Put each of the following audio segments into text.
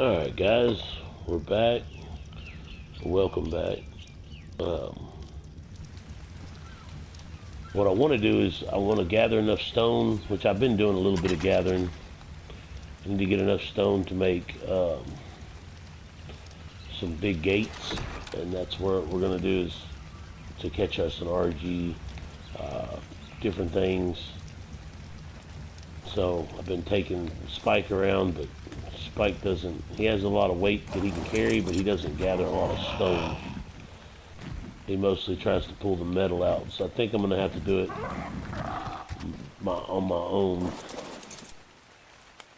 Alright guys, we're back. Welcome back. What I want to do is I want to gather enough stone, which I've been doing a little bit of gathering. I need to get enough stone to make some big gates, and that's what we're going to do, is to catch us an Argy, different things. So I've been taking Spike around, but Spike doesn't, he has a lot of weight that he can carry, but he doesn't gather a lot of stone. He mostly tries to pull the metal out, so I think I'm going to have to do it on my own.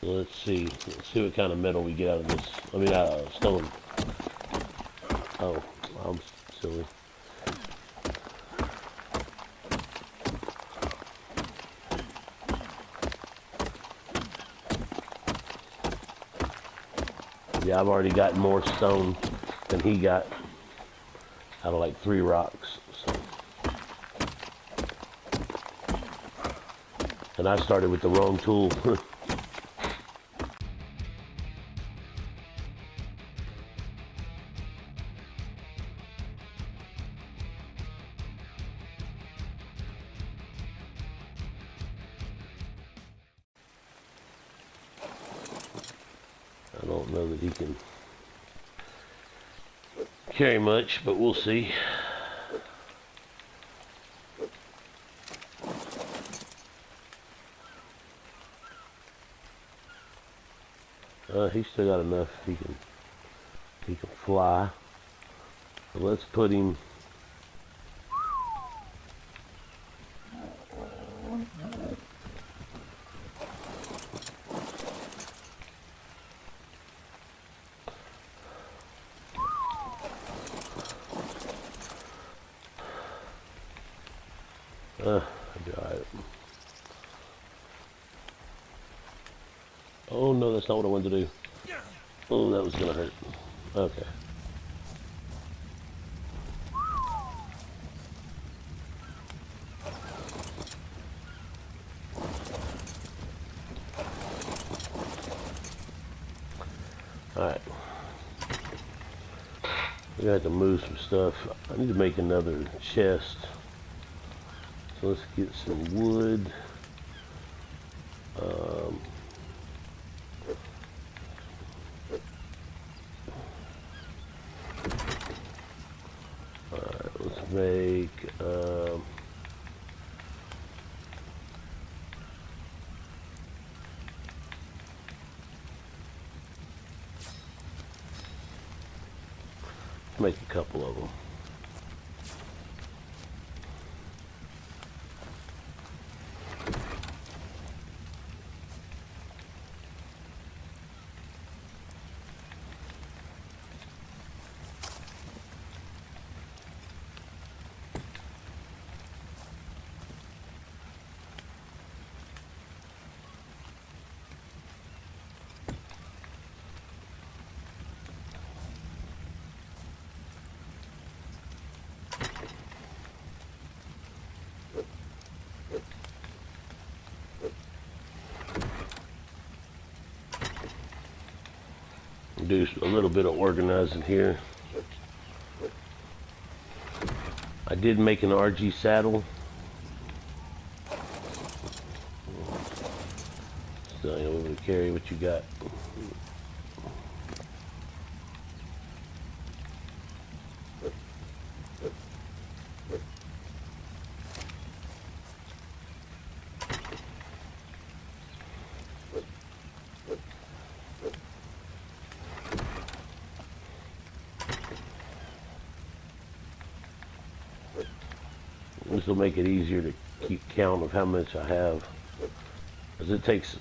So let's see what kind of metal we get out of this. I mean, out of stone. Oh, I'm silly. Yeah, I've already got more stone than he got out of like 3 rocks. So. And I started with the wrong tool. I don't know that he can carry much, but we'll see. He's still got enough. He can fly. So let's put him. Got it. Oh no, that's not what I wanted to do. Oh, that was gonna hurt. Okay. Alright. We got to move some stuff. I need to make another chest. So let's get some wood. Alright, let's make a couple of them. Do a little bit of organizing here. I did make an RG saddle. So you're able to carry what you got. This will make it easier to keep count of how much I have, because it takes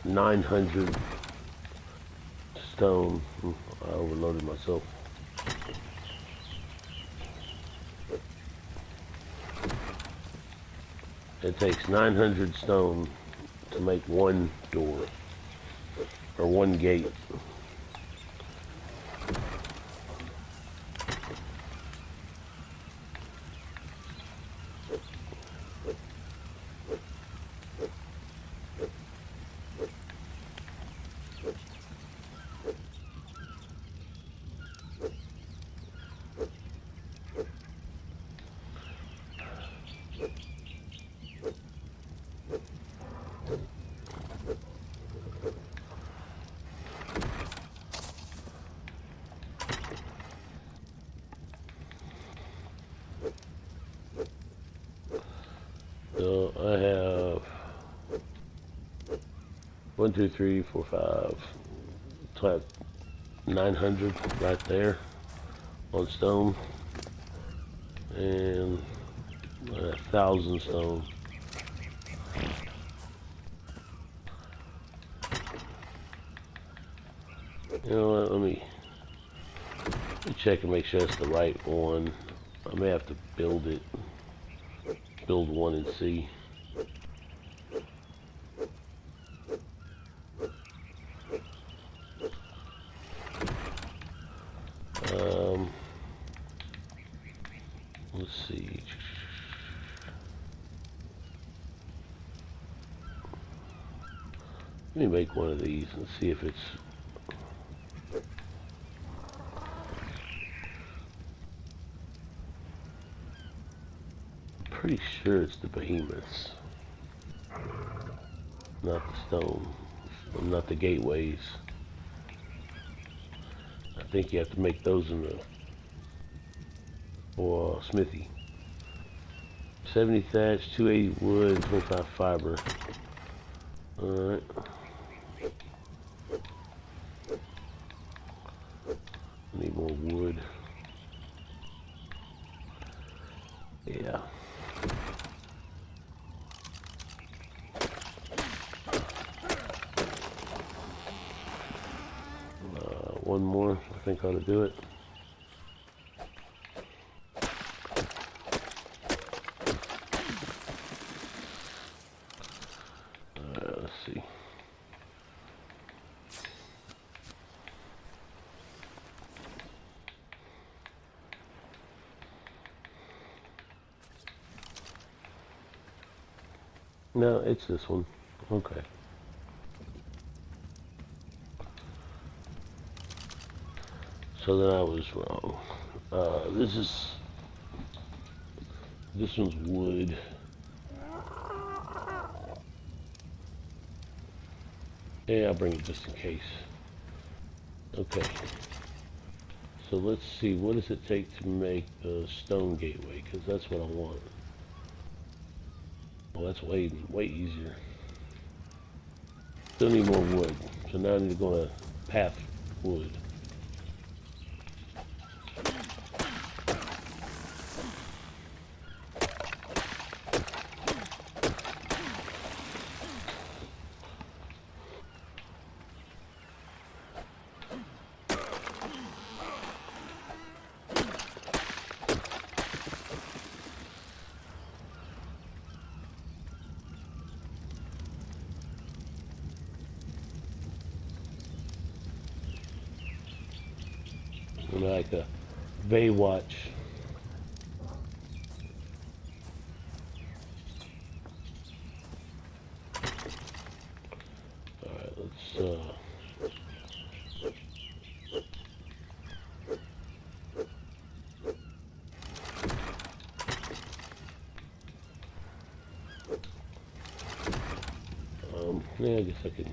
900 stone. I overloaded myself. It takes 900 stone to make one door, or one gate. So I have 1, 2, 3, 4, 5. So I have 900 right there on stone, and 1,000 stone. You know what? Let me check and make sure it's the right one. I may have to build it. Build one and see. Let's see. Let me make one of these and see if it's... Pretty sure it's the behemoths, not the stone, not the gateways. I think you have to make those in the or smithy. 70 thatch, 280 wood, 25 fiber. Alright. Need more wood. Yeah. One more, I think ought to do it. Let's see. No, it's this one. Okay. So then I was wrong. This one's wood. Yeah, I'll bring it just in case. Okay. So let's see, what does it take to make the stone gateway? Because that's what I want. Well, that's way easier. Still need more wood. So now I need to go to path wood. Like a Baywatch. Alright, let's yeah, I guess I could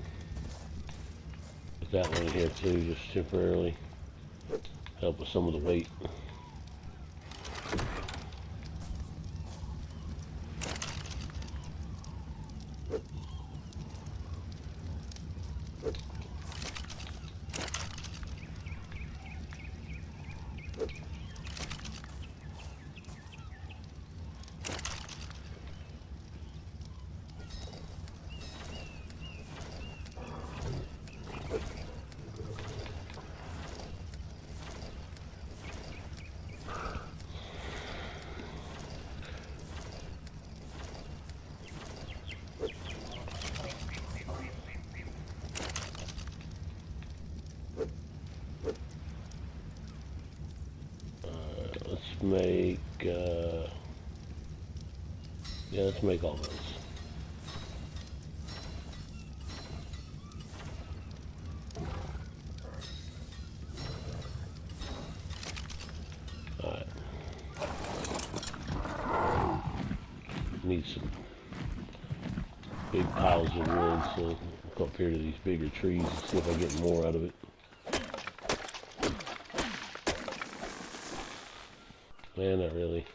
put that one in here too, just temporarily. Help with some of the weight. Make yeah, let's make all those. All right. Need some big piles of wood, so I'll go up here to these bigger trees and see if I get more out of it. Man, not really.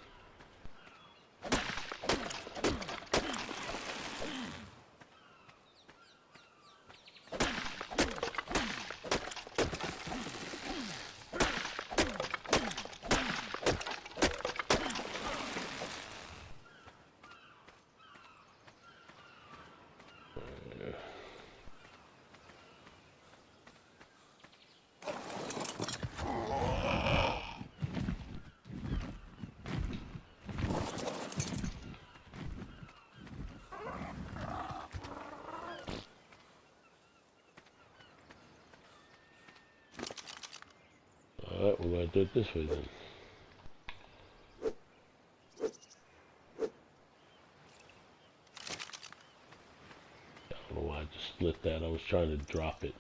do it this way then. I don't know why I just split that. I was trying to drop it.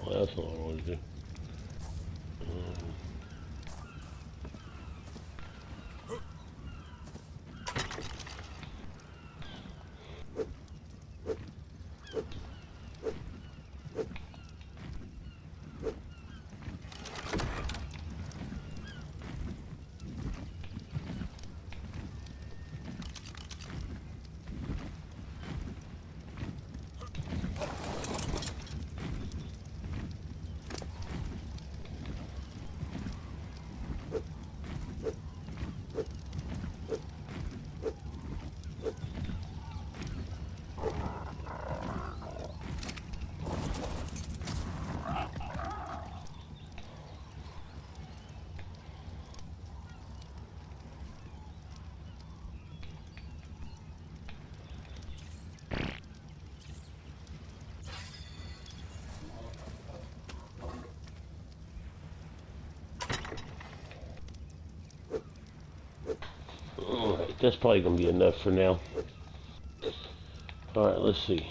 Well, that's not what I want to do. Alright, that's probably going to be enough for now. Alright, let's see.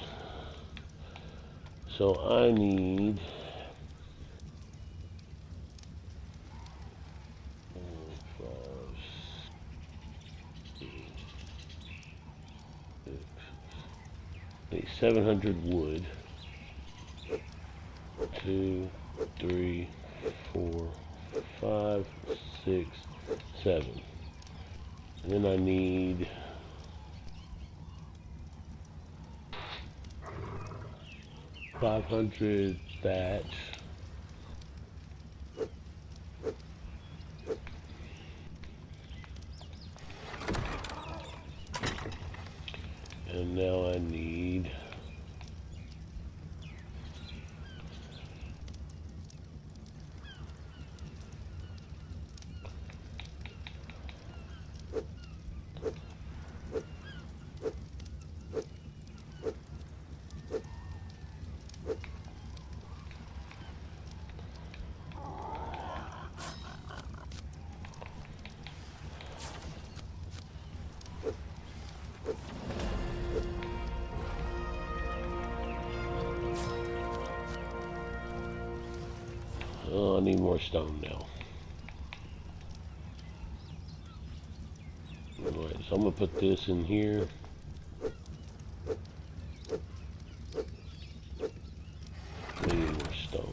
So I need... I need 700 wood. 2, 3, 4, 5, 6, 7. And then I need 500 thatch. And now I need I need more stone now. Alright, so I'm going to put this in here. I need more stone.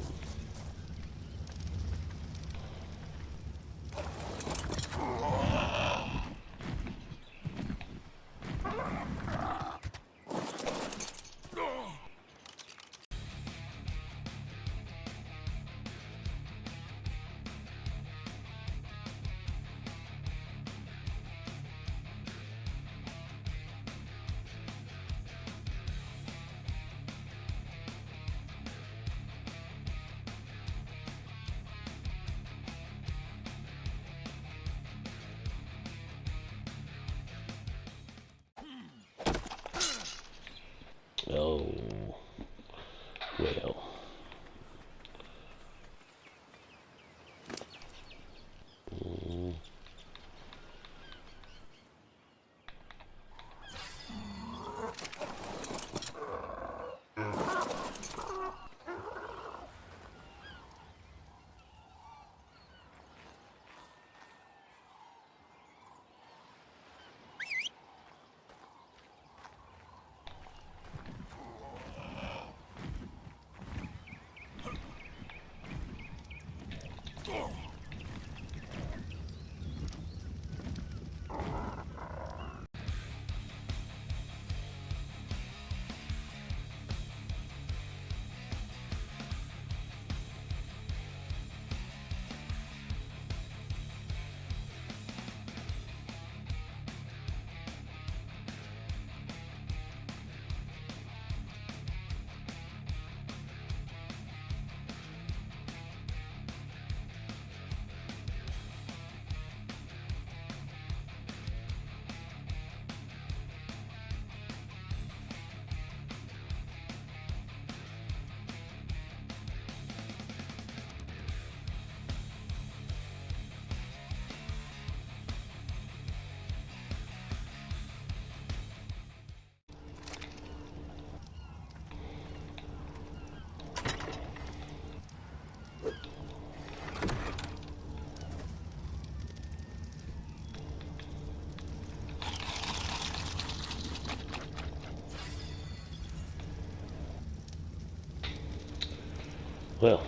Well,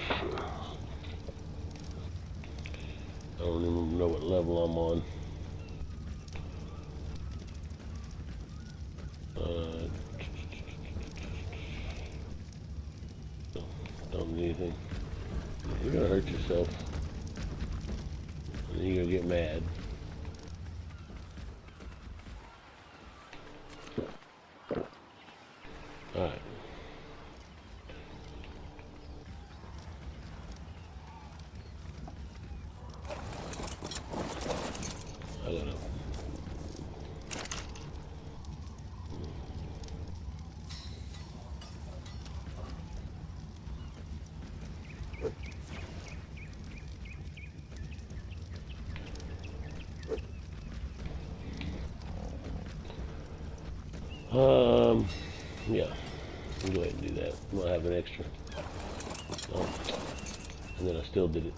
I don't even know what level I'm on. Don't need anything. You're gonna hurt yourself. And then you're gonna get mad. Alright. I don't know. Yeah. I'll go ahead and do that. I'm gonna have an extra. Oh. And then I still did it.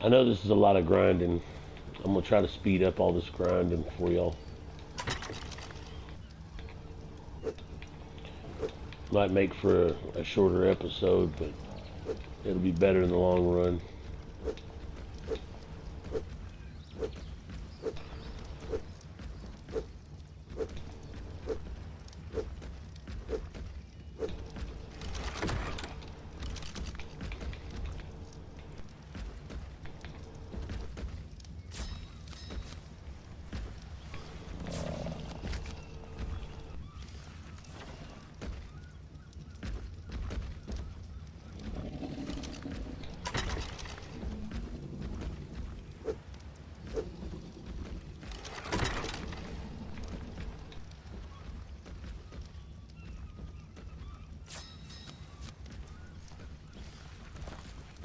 I know this is a lot of grinding. I'm gonna try to speed up all this grinding for y'all. Might make for a shorter episode, but it'll be better in the long run.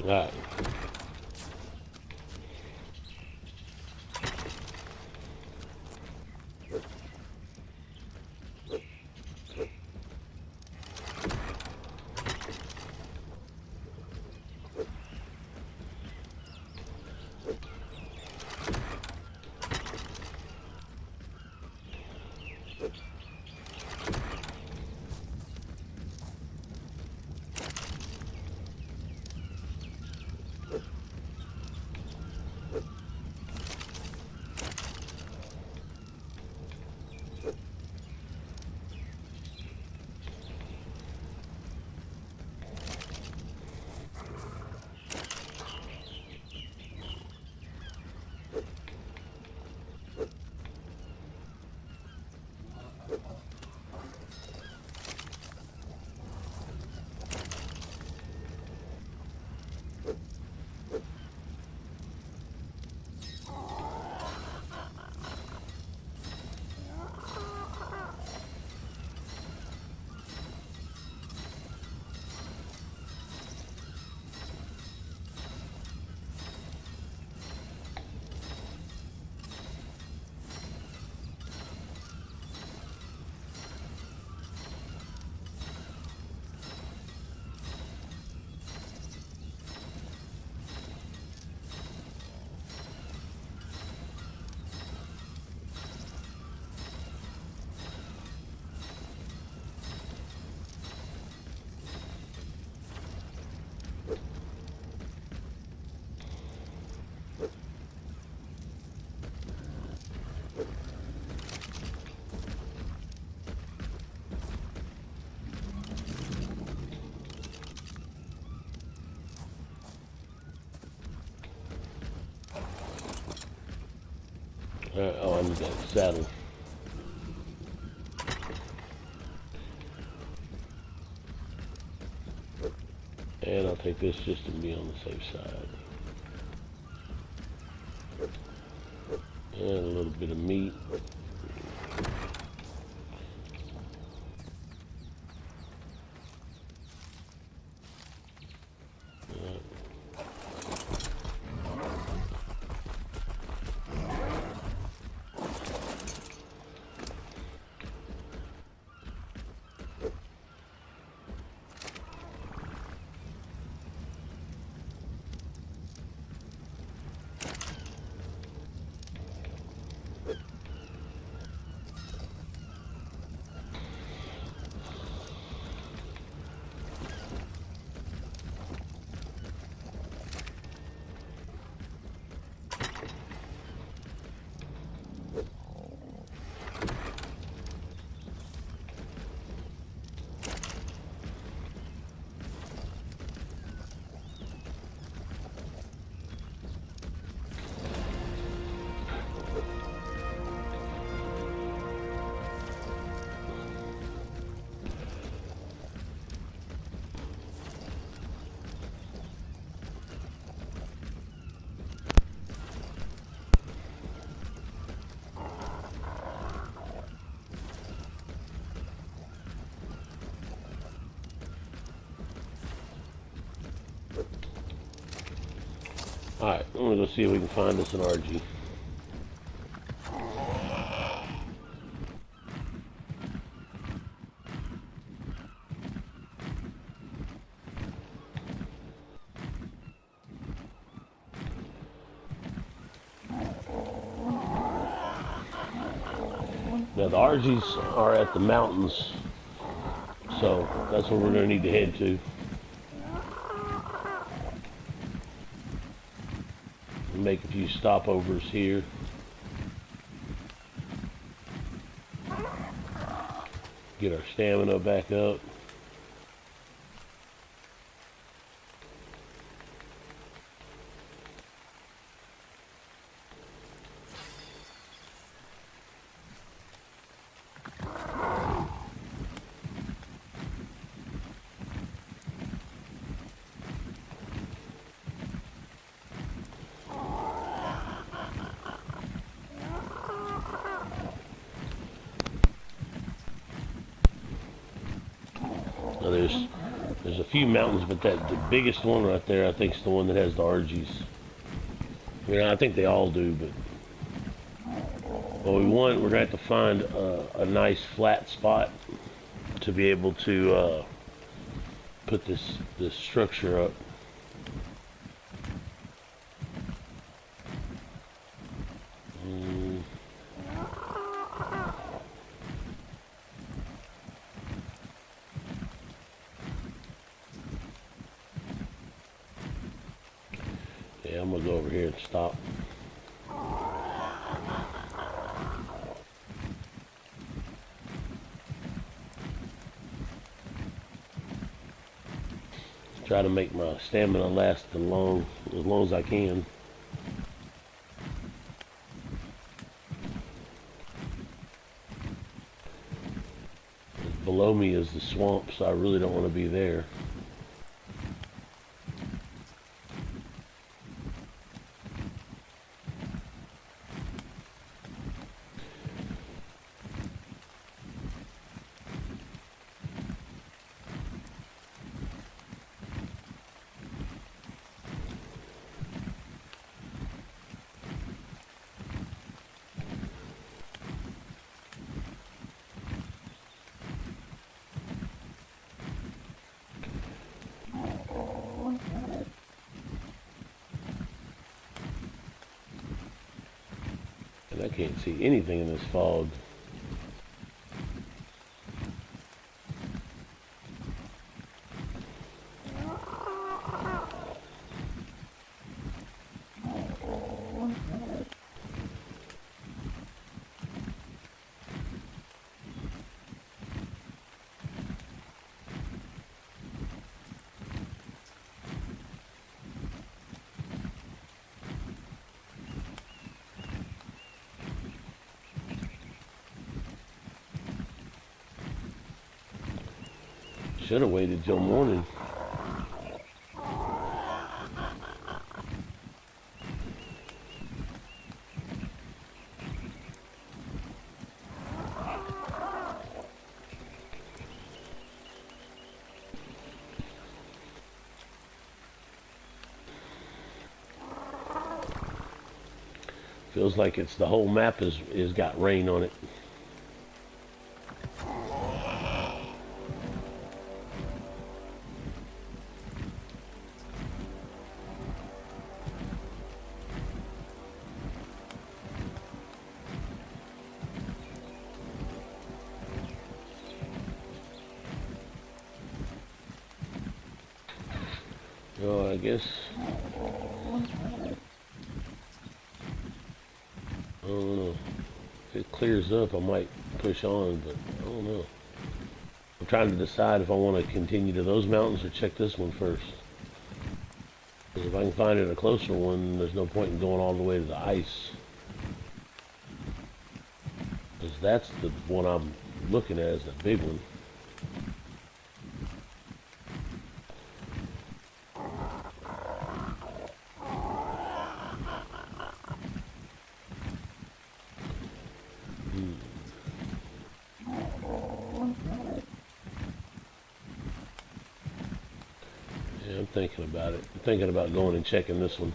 Alright. Oh, I need that saddle. And I'll take this just to be on the safe side. And a little bit of meat. Alright, I'm gonna go see if we can find us an Argy. Now the Argies are at the mountains, so that's where we're going to need to head to. Make a few stopovers here. Get our stamina back up. Now there's a few mountains, but the biggest one right there, I think, is the one that has the Argies. I mean, I think they all do, but what we want, we're going to have to find a nice flat spot to be able to put this structure up. Yeah, I'm gonna go over here and stop. Try to make my stamina last as long as I can. Below me is the swamp, so I really don't want to be there. And I can't see anything in this fog. Should have waited till morning. Feels like it's the whole map is got rain on it. So I guess I don't know. If it clears up, I might push on, but I don't know. I'm trying to decide if I want to continue to those mountains or check this one first. Because if I can find it a closer one, there's no point in going all the way to the ice. Because that's the one I'm looking at, is the big one. Yeah, I'm thinking about it. I'm thinking about going and checking this one.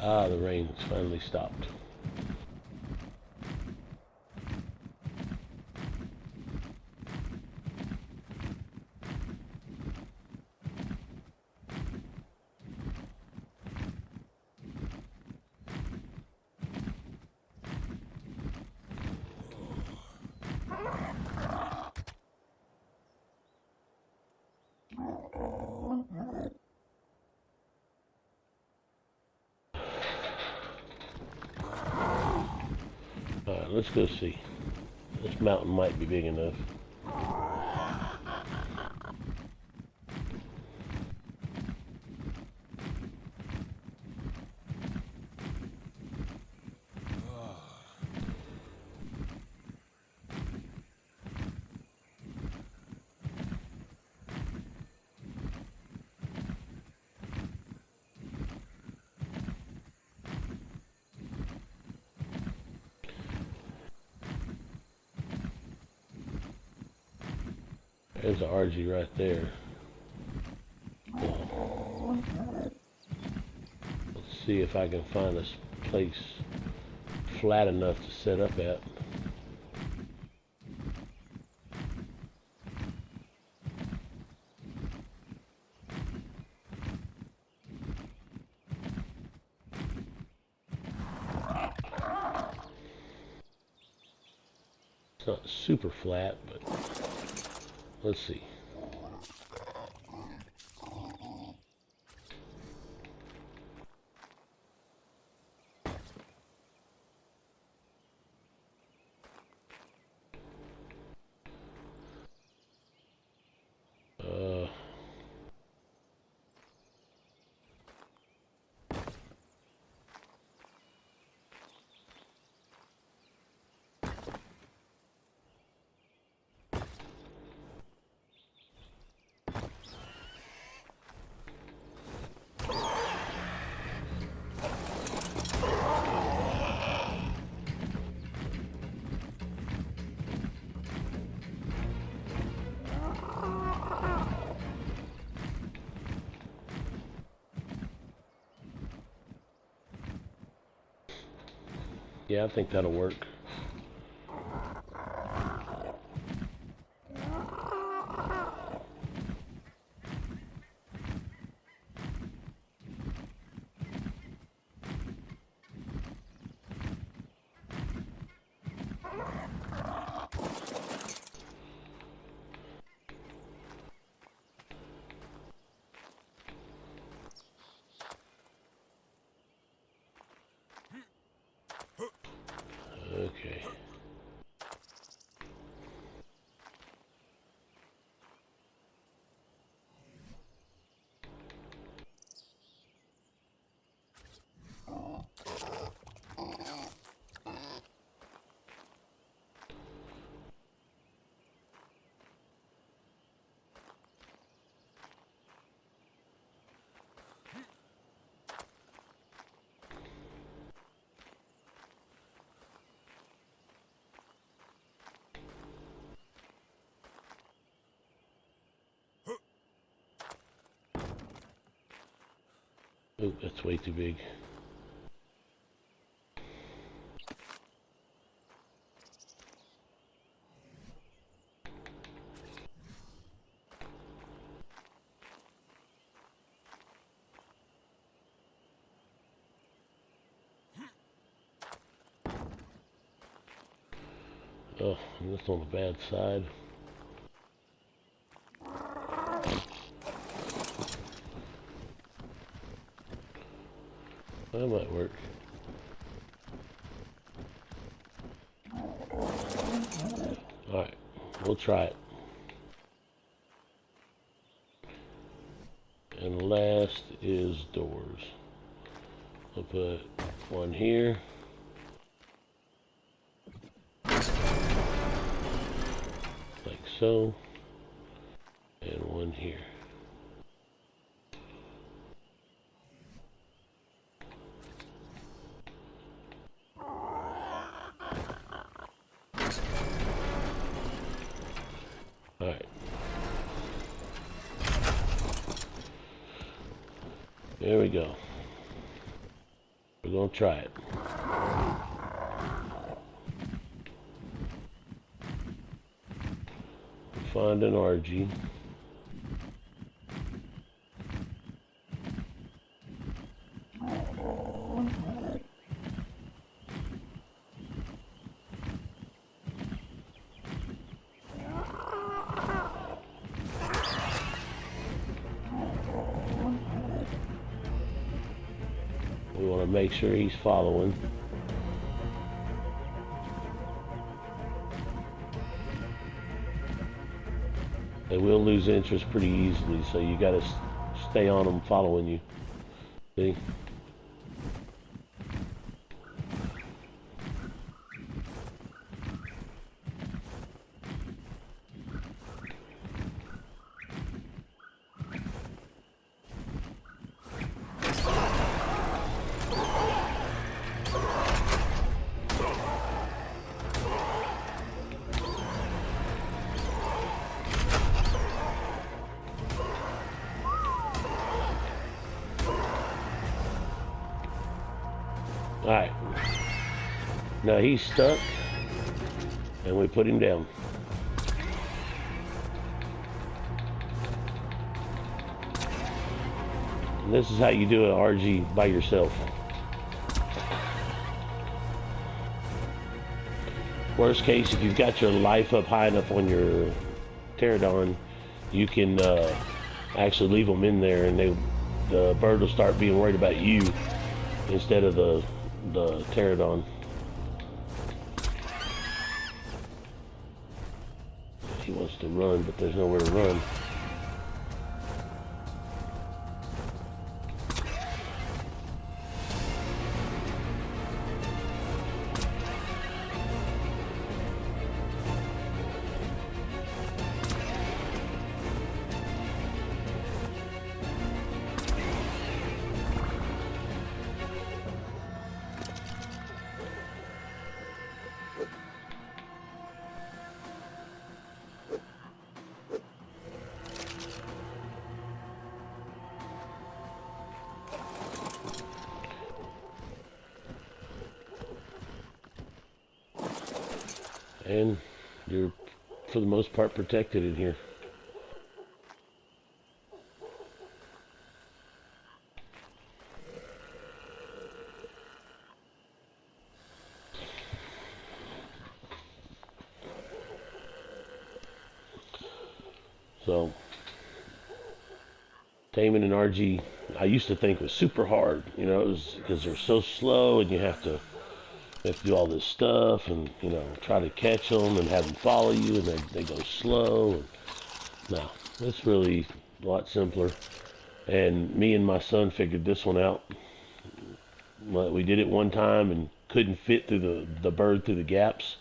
Ah, the rain's finally stopped. Alright, let's go see. This mountain might be big enough. There's the Argy right there. Let's see if I can find a place flat enough to set up at. It's not super flat, but let's see. Yeah, I think that'll work. Okay. Oh, that's way too big. Oh, that's on the bad side. That might work. Alright, we'll try it. And last is doors. I'll put one here. Like so. And one here. Alright. There we go. gonna try it. Find an Argy. We want to make sure he's following. They will lose interest pretty easily, so you got to stay on them following you. See? Alright. Now he's stuck, and we put him down. And this is how you do an RG by yourself. Worst case, if you've got your life up high enough on your pterodon, you can actually leave them in there, and the bird will start being worried about you instead of the pterodon. He wants to run, but there's nowhere to run. And you're, for the most part, protected in here. So, taming an Argy, I used to think was super hard. You know, it was because they're so slow, and you have to do all this stuff, and you know, try to catch them and have them follow you, and they go slow. And no, it's really a lot simpler. And me and my son figured this one out. We did it one time and couldn't fit through the bird through the gaps.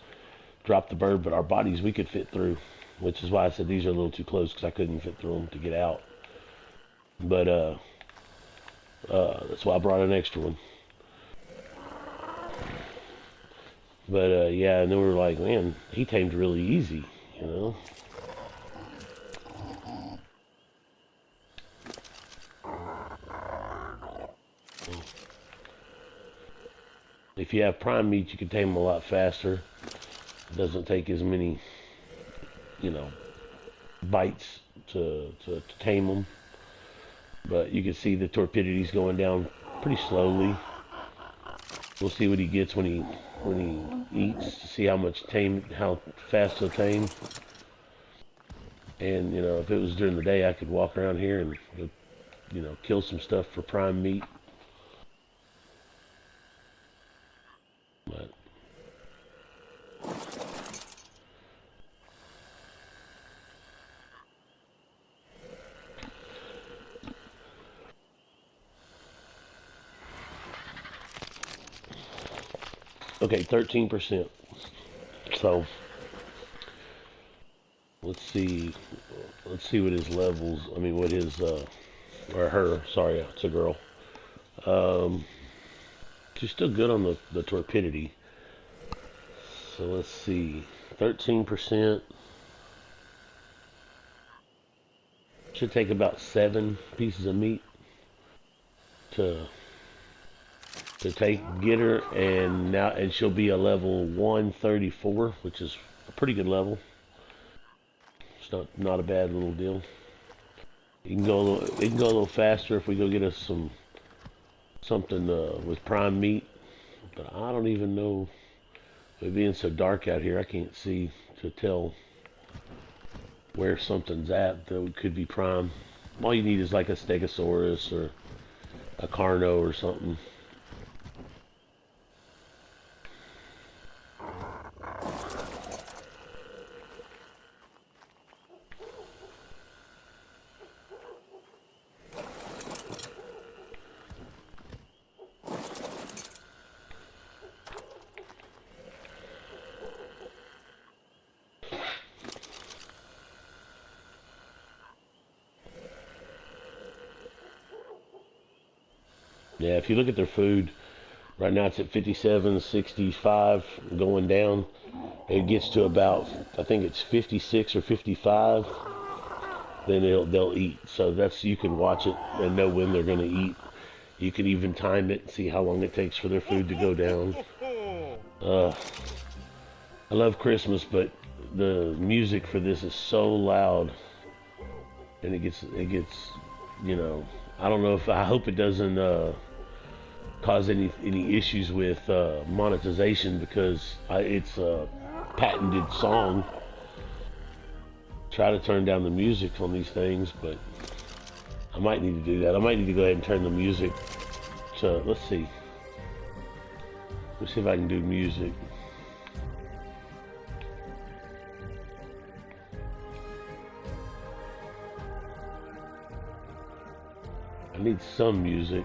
Dropped the bird, but our bodies we could fit through, which is why I said these are a little too close, because I couldn't fit through them to get out. But that's why I brought an extra one. But yeah, and then we were like, man, he tamed really easy, you know. If you have prime meat, you can tame them a lot faster. It doesn't take as many, you know, bites to tame them. But you can see the torpidity's going down pretty slowly. We'll see what he gets when he eats, to see how fast he'll tame. And you know, if it was during the day, I could walk around here and you know, kill some stuff for prime meat. But okay, 13%. So let's see what his levels. I mean, what his or her. Sorry, it's a girl. She's still good on the torpidity. So let's see, 13%. Should take about 7 pieces of meat to to get her, and she'll be a level 134, which is a pretty good level. It's not a bad little deal. It can go a little faster if we go get us something with prime meat. But I don't even know. It being so dark out here, I can't see to tell where something's at that could be prime. All you need is like a Stegosaurus or a Carno or something. Yeah, if you look at their food, right now it's at 57, 65, going down. It gets to about, I think it's 56 or 55, then they'll eat. So you can watch it and know when they're going to eat. You can even time it and see how long it takes for their food to go down. I love Christmas, but the music for this is so loud, and it gets, you know, I hope it doesn't cause any issues with monetization, because it's a patented song. Try to turn down the music on these things, but I might need to do that. I might need to go ahead and turn the music to, let's see if I can do music. I need some music.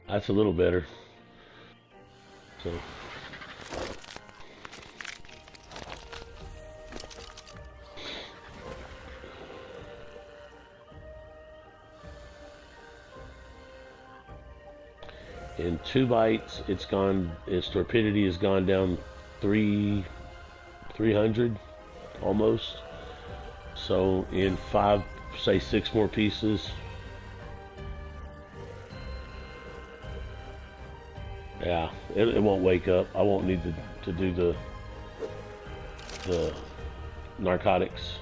That's a little better. So in 2 bites, its torpidity has gone down 300 almost. So in 5, say 6 more pieces. Yeah, it won't wake up. I won't need to do the narcotics.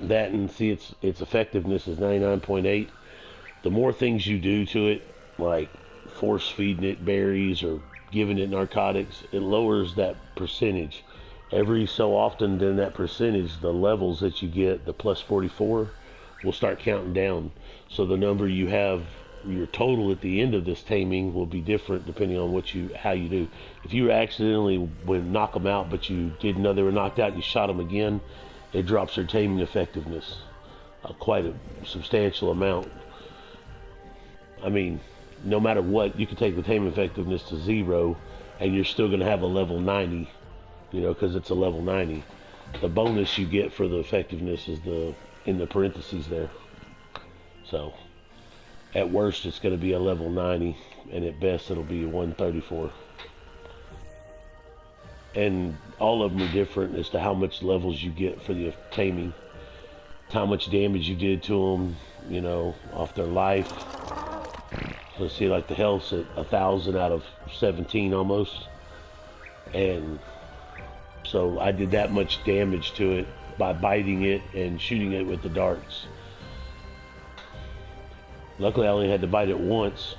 That, and see, its effectiveness is 99.8. The more things you do to it, like force feeding it berries or giving it narcotics, it lowers that percentage. Every so often, then that percentage, the levels that you get, the plus 44, will start counting down. So the number you have, your total at the end of this taming, will be different depending on how you do. If you accidentally knock them out, but you didn't know they were knocked out, you shot them again, it drops their taming effectiveness quite a substantial amount. I mean, no matter what, you can take the taming effectiveness to 0, and you're still going to have a level 90, because it's a level 90. The bonus you get for the effectiveness is in the parentheses there. So at worst, it's going to be a level 90, and at best, it'll be a 134. And all of them are different as to how much levels you get for the taming, how much damage you did to them, off their life. So see, like the health's at 1,000 out of 17 almost, and so I did that much damage to it by biting it and shooting it with the darts. Luckily, I only had to bite it once.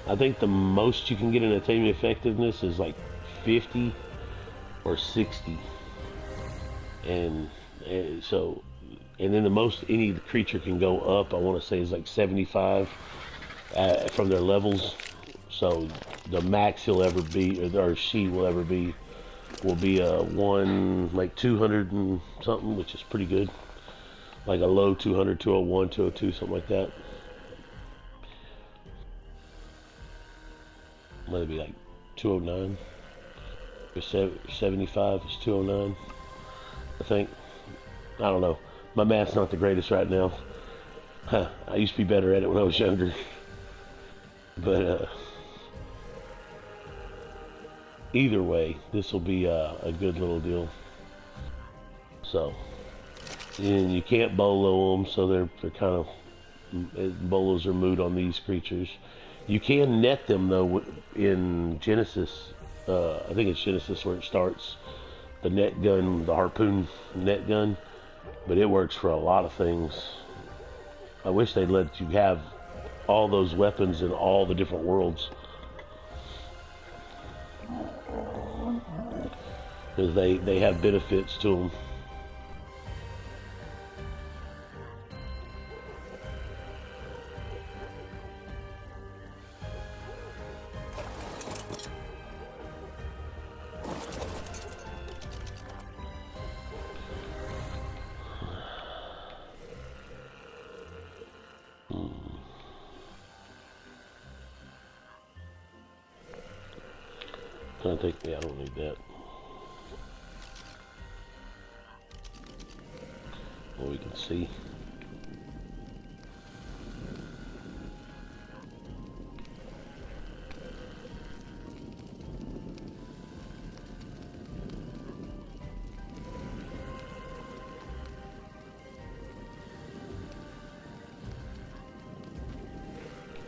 I think the most you can get in a taming effectiveness is like 50 or 60, and then the most any creature can go up, I want to say, is like 75 from their levels. So the max he'll ever be, or she will ever be, will be a 200 and something, which is pretty good. Like a low 200, 201, 202, something like that. Might be like 209. 75 is 209, I think. I don't know. My math's not the greatest right now. I used to be better at it when I was younger. But either way, this will be a good little deal. So, and you can't bolo them, so they're kind of, bolos are moot on these creatures. You can net them though in Genesis. I think it's Genesis where it starts. The net gun, the harpoon net gun, but it works for a lot of things. I wish they'd let you have all those weapons in all the different worlds, because they have benefits to them. I think, yeah, I don't need that. Well, we can see.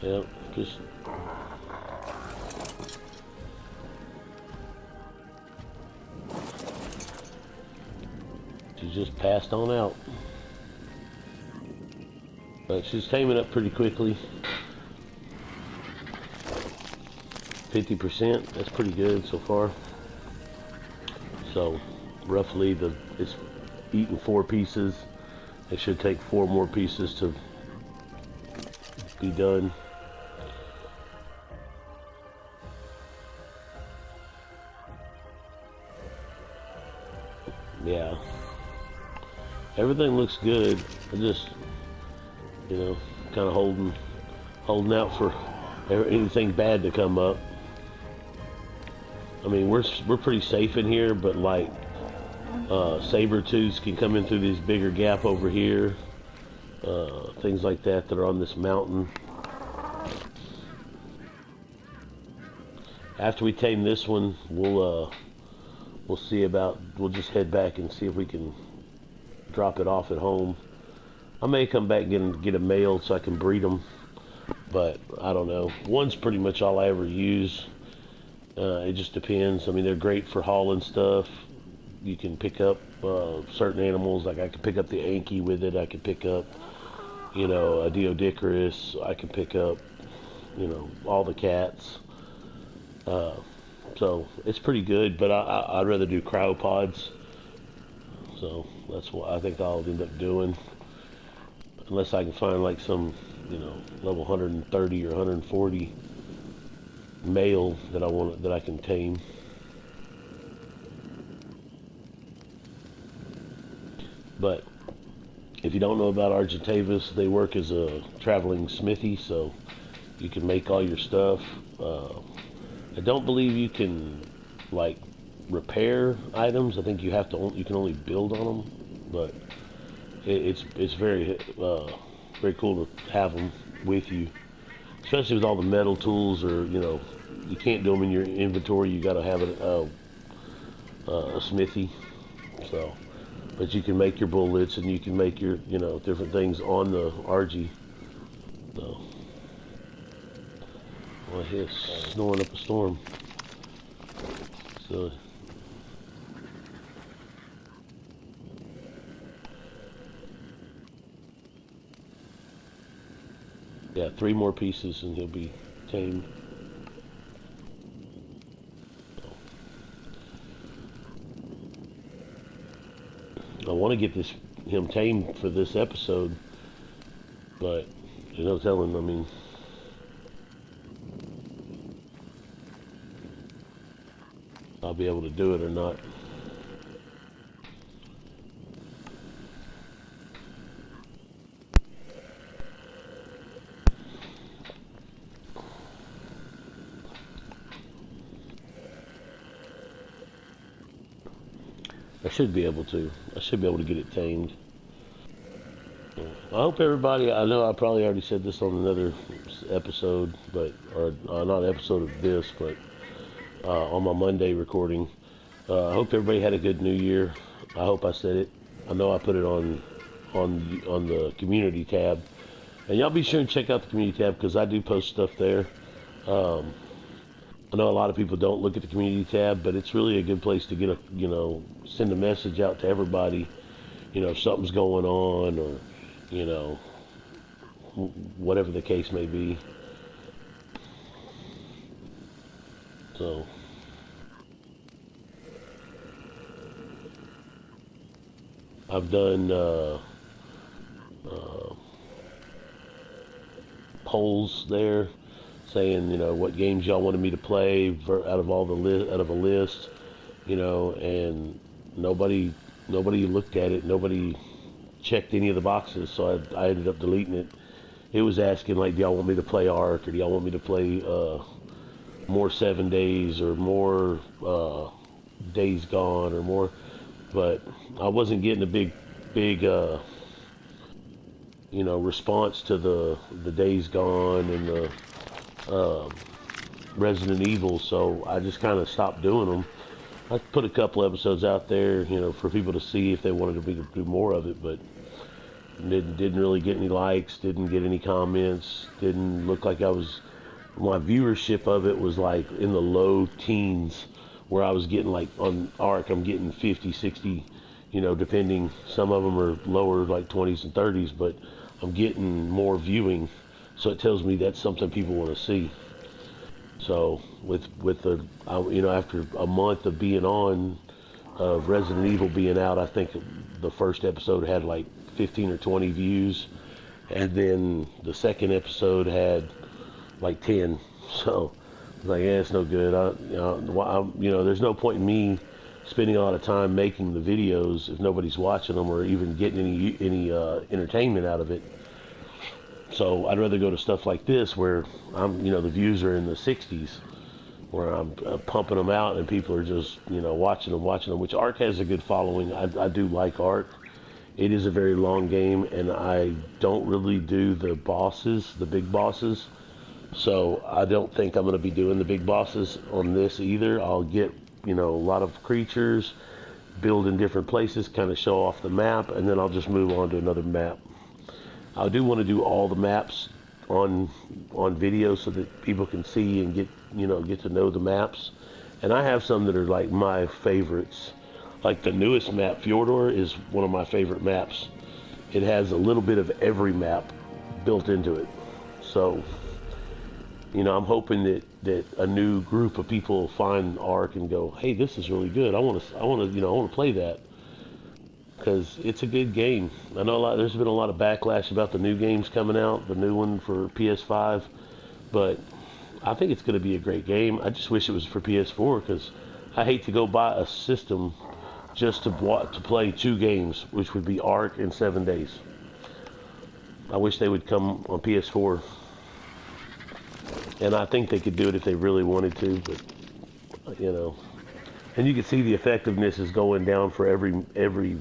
Yeah, just she just passed on out. But she's taming up pretty quickly. 50%, that's pretty good so far. So roughly it's eaten 4 pieces. It should take 4 more pieces to be done. Yeah, everything looks good. I just, you know, kind of holding out for anything bad to come up. I mean, we're pretty safe in here, but like saber-tooths can come in through this bigger gap over here. Things like that are on this mountain. After we tame this one, we'll see about, we'll just head back and see if we can drop it off at home. I may come back and get a male so I can breed them, but I don't know. One's pretty much all I ever use. It just depends. I mean, they're great for hauling stuff. You can pick up certain animals, like I could pick up the Anki with it. I could pick up, you know, a Deodacarus. I could pick up, you know, all the cats. So it's pretty good, but I'd rather do cryopods. So that's what I think I'll end up doing, unless I can find like some, you know, level 130 or 140 male that I can tame. But if you don't know about Argentavis, they work as a traveling smithy, so you can make all your stuff. I don't believe you can like repair items. I think you have to. You can only build on them, but it's very very cool to have them with you, especially with all the metal tools. Or, you know, you can't do them in your inventory. You got to have a smithy. So, but you can make your bullets and you can make your, you know, different things on the Argy. So. Well, it's snoring up a storm. So, yeah, 3 more pieces and he'll be tamed. I want to get him tamed for this episode, but there's no telling. I mean, I'll be able to do it or not. I should be able to. I should be able to get it tamed. I hope everybody, I know I probably already said this on another episode, but, or not episode of this, but on my Monday recording. I hope everybody had a good New Year. I hope I said it. I know I put it on the community tab, and y'all be sure and check out the community tab because I do post stuff there. Um, I know a lot of people don't look at the community tab, but it's really a good place to get a send a message out to everybody. If something's going on or you know whatever the case may be. So I've done uh, polls there saying what games y'all wanted me to play out of all the out of a list, and nobody looked at it. Nobody checked any of the boxes, so I ended up deleting it. It was asking like, do y'all want me to play Ark, or do y'all want me to play more 7 days, or more Days Gone, or more, but I wasn't getting a big response to the Days Gone and the Resident Evil, so I just kind of stopped doing them. I put a couple episodes out there, for people to see if they wanted me to do more of it, but didn't really get any likes, didn't get any comments, didn't look like my viewership of it was like in the low teens, where I was getting like on Ark, I'm getting 50, 60, depending. Some of them are lower, like 20s and 30s, but I'm getting more viewing, so it tells me that's something people want to see. So after a month of being on, of Resident Evil being out, I think the first episode had like 15 or 20 views, and then the second episode had like 10. So I was like, yeah, it's no good. There's no point in me spending a lot of time making the videos if nobody's watching them or even getting any entertainment out of it. So I'd rather go to stuff like this where the views are in the 60s, where I'm pumping them out and people are just, watching them, which Ark has a good following. I do like Ark. It is a very long game, and I don't really do the bosses, the big bosses. So I don't think I'm going to be doing the big bosses on this either. I'll get, a lot of creatures, build in different places, kind of show off the map, and then I'll just move on to another map. I do want to do all the maps on video so that people can see and get to know the maps. And I have some that are like my favorites. Like the newest map, Fjordor, is one of my favorite maps. It has a little bit of every map built into it. So, I'm hoping that a new group of people find Ark and go, hey, this is really good. I want to play that. Because it's a good game. I know there's been a lot of backlash about the new games coming out, the new one for PS5, but I think it's going to be a great game. I just wish it was for PS4, because I hate to go buy a system just to play 2 games, which would be Ark and 7 Days. I wish they would come on PS4, and I think they could do it if they really wanted to, but and you can see the effectiveness is going down for every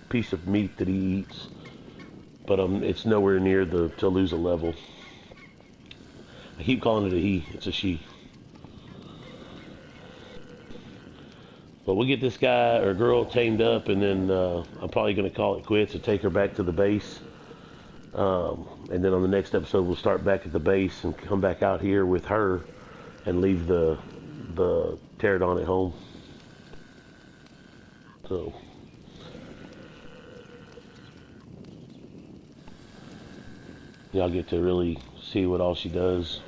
piece of meat that he eats, but it's nowhere near to lose a level. I keep calling it a he, it's a she. But we'll get this guy or girl tamed up, and then I'm probably going to call it quits and take her back to the base. And then on the next episode, we'll start back at the base and come back out here with her and leave the pterodon at home. So y'all get to really see what all she does.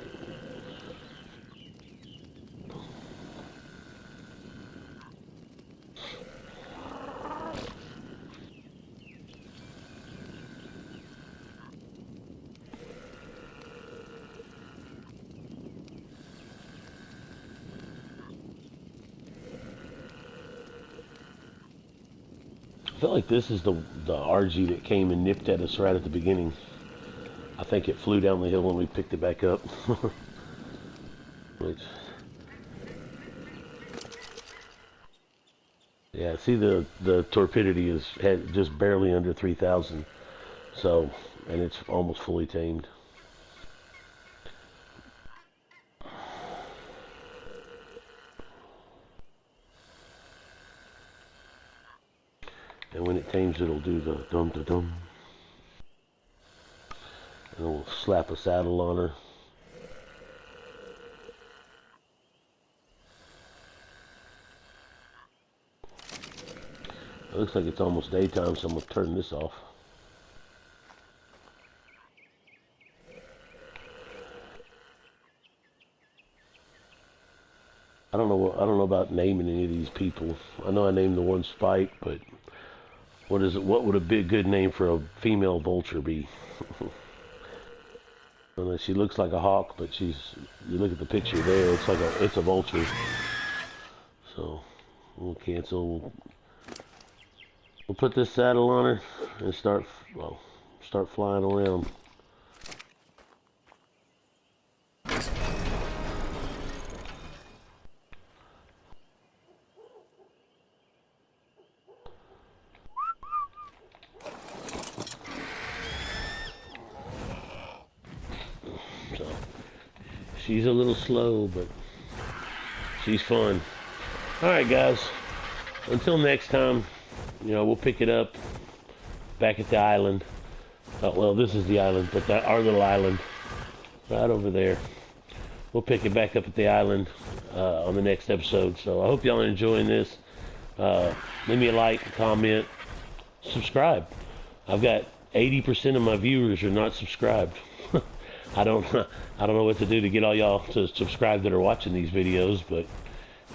I feel like this is the Argy that came and nipped at us right at the beginning. I think it flew down the hill when we picked it back up. Which, yeah, see the torpidity is just barely under 3,000. So, and it's almost fully tamed. And when it tames, it'll do the dum-da-dum. And we'll slap a saddle on her. It looks like it's almost daytime, so I'm going to turn this off. I don't know about naming any of these people. I know I named the one Spike, but what would a big good name for a female vulture be? I know she looks like a hawk, but you look at the picture there, it's a vulture. So we'll cancel. We'll put this saddle on her and start flying around. So she's a little slow, but she's fun. All right, guys. Until next time. We'll pick it up back at the island. Well, this is the island, but our little island right over there. We'll pick it back up at the island on the next episode. So I hope y'all are enjoying this. Leave me a like, comment, subscribe. I've got 80% of my viewers are not subscribed. I don't know what to do to get all y'all to subscribe that are watching these videos, but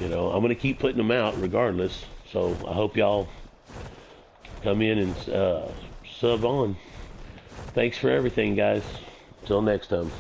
I'm gonna keep putting them out regardless. So I hope y'all come in and sub on. Thanks for everything, guys. Till next time.